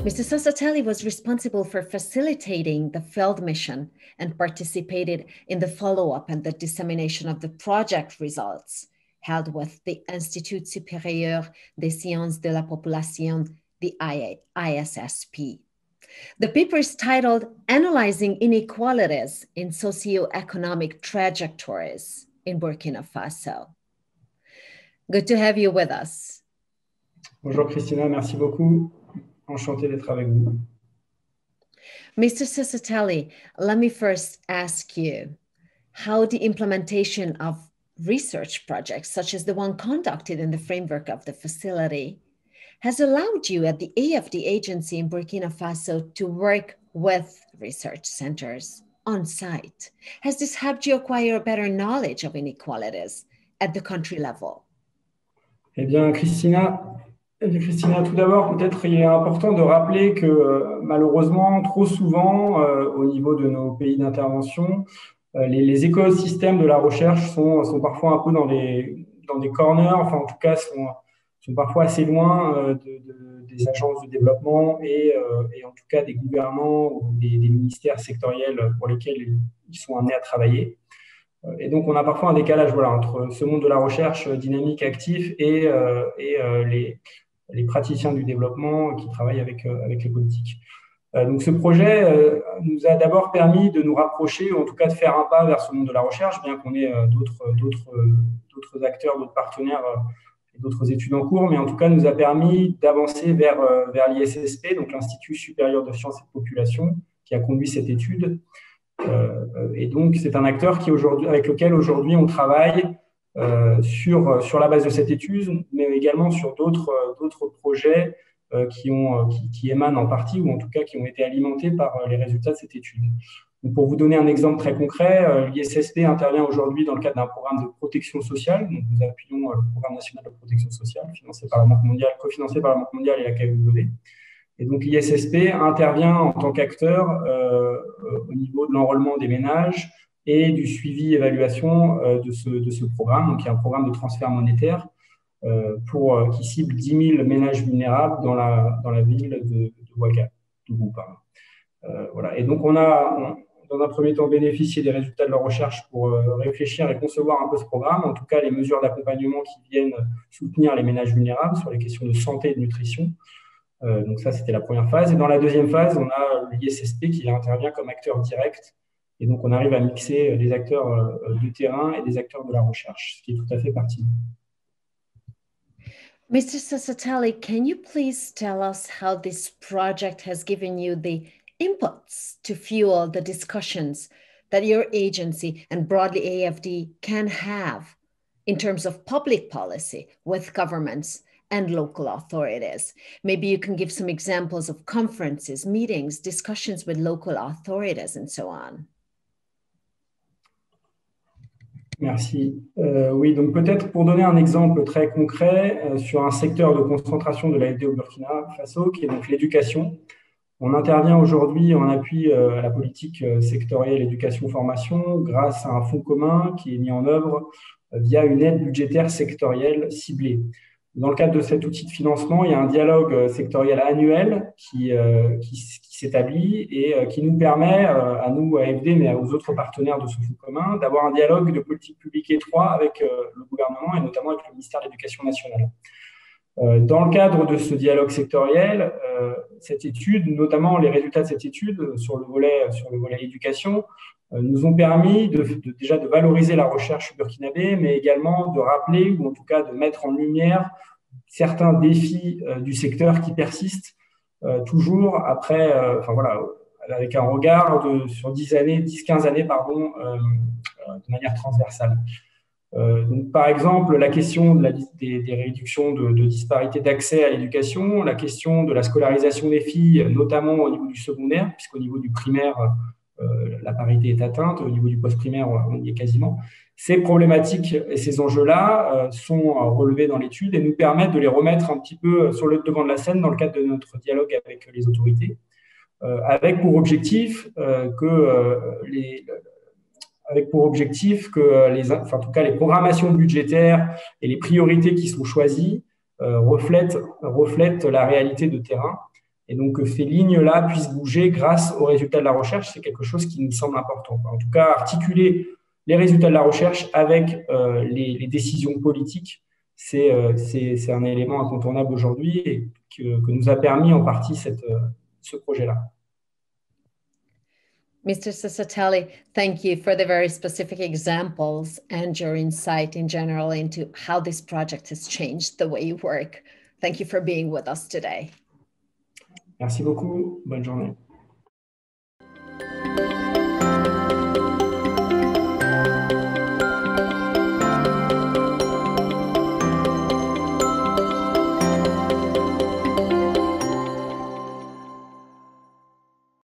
Mr. Sassatelli was responsible for facilitating the field mission and participated in the follow-up and the dissemination of the project results held with the Institut Supérieur des Sciences de la Population, the ISSP. The paper is titled Analyzing Inequalities in Socioeconomic Trajectories in Burkina Faso. Good to have you with us. Bonjour Christina, merci beaucoup. Enchanté d'être avec vous. Mr. Sassatelli, let me first ask you how the implementation of research projects, such as the one conducted in the framework of the facility, has allowed you at the AFD agency in Burkina Faso to work with research centers on site. Has this helped you acquire a better knowledge of inequalities at the country level? Eh bien, Christina, tout d'abord, peut-être il est important de rappeler que malheureusement, trop souvent, au niveau de nos pays d'intervention, les écosystèmes de la recherche sont parfois un peu dans des corners, enfin en tout cas sont parfois assez loin des agences de développement et en tout cas des gouvernants ou des ministères sectoriels pour lesquels ils sont amenés à travailler. Et donc, on a parfois un décalage entre ce monde de la recherche dynamique, actif et les praticiens du développement qui travaillent avec les politiques. Donc, ce projet nous a d'abord permis de nous rapprocher, ou en tout cas de faire un pas vers ce monde de la recherche, bien qu'on ait d'autres acteurs, d'autres partenaires et d'autres études en cours, mais en tout cas nous a permis d'avancer vers l'ISSP, donc l'Institut supérieur de sciences et de population, qui a conduit cette étude. Et donc, c'est un acteur avec lequel aujourd'hui on travaille sur la base de cette étude, mais également sur d'autres projets qui émanent en partie, ou en tout cas qui ont été alimentés par les résultats de cette étude. Donc, pour vous donner un exemple très concret, l'ISSP intervient aujourd'hui dans le cadre d'un programme de protection sociale. Donc, nous appuyons le programme national de protection sociale, cofinancé par la Banque mondiale et la KfW. Et donc, l'ISSP intervient en tant qu'acteur au niveau de l'enrôlement des ménages et du suivi-évaluation de ce programme. Donc, il y a un programme de transfert monétaire qui cible 10 000 ménages vulnérables dans la ville de Ouagadougou. Voilà. Et donc, on a, dans un premier temps, bénéficié des résultats de la recherche pour réfléchir et concevoir un peu ce programme, en tout cas les mesures d'accompagnement qui viennent soutenir les ménages vulnérables sur les questions de santé et de nutrition. Donc ça, c'était la première phase. Et dans la deuxième phase, on a l'ISSP qui intervient comme acteur direct. Et donc, on arrive à mixer des acteurs du terrain et des acteurs de la recherche, ce qui est tout à fait pertinent. Mr. Sassatelli, can you please tell us how this project has given you the inputs to fuel the discussions that your agency and broadly AFD can have in terms of public policy with governments and local authorities? Maybe you can give some examples of conferences, meetings, discussions with local authorities, and so on. Merci. Oui, donc peut-être pour donner un exemple très concret sur un secteur de concentration de l'AFD au Burkina Faso, qui est donc l'éducation. On intervient aujourd'hui en appui à la politique sectorielle éducation-formation grâce à un fonds commun qui est mis en œuvre via une aide budgétaire sectorielle ciblée. Dans le cadre de cet outil de financement, il y a un dialogue sectoriel annuel qui s'établit et qui nous permet, à nous, à AFD, mais aux autres partenaires de ce fonds commun, d'avoir un dialogue de politique publique étroit avec le gouvernement et notamment avec le ministère de l'Éducation nationale. Dans le cadre de ce dialogue sectoriel, cette étude, notamment les résultats de cette étude sur le volet éducation, nous ont permis déjà de valoriser la recherche burkinabé, mais également de rappeler ou en tout cas de mettre en lumière certains défis du secteur qui persistent toujours après, avec un regard sur 10-15 années, de manière transversale. Donc, par exemple, la question des réductions de disparités d'accès à l'éducation, la question de la scolarisation des filles, notamment au niveau du secondaire, puisqu'au niveau du primaire, la parité est atteinte, au niveau du post-primaire, on y est quasiment. Ces problématiques et ces enjeux-là sont relevés dans l'étude et nous permettent de les remettre un petit peu sur le devant de la scène dans le cadre de notre dialogue avec les autorités, avec pour objectif que en tout cas les programmations budgétaires et les priorités qui sont choisies reflètent la réalité de terrain Et donc, que ces lignes-là puissent bouger grâce aux résultats de la recherche, c'est quelque chose qui nous semble important. En tout cas, articuler les résultats de la recherche avec les décisions politiques, c'est un élément incontournable aujourd'hui et que nous a permis en partie ce projet-là. Mr. Sassatelli, thank you for the very specific examples and your insight in general into how this project has changed the way you work. Thank you for being with us today. Merci beaucoup. Bonne journée.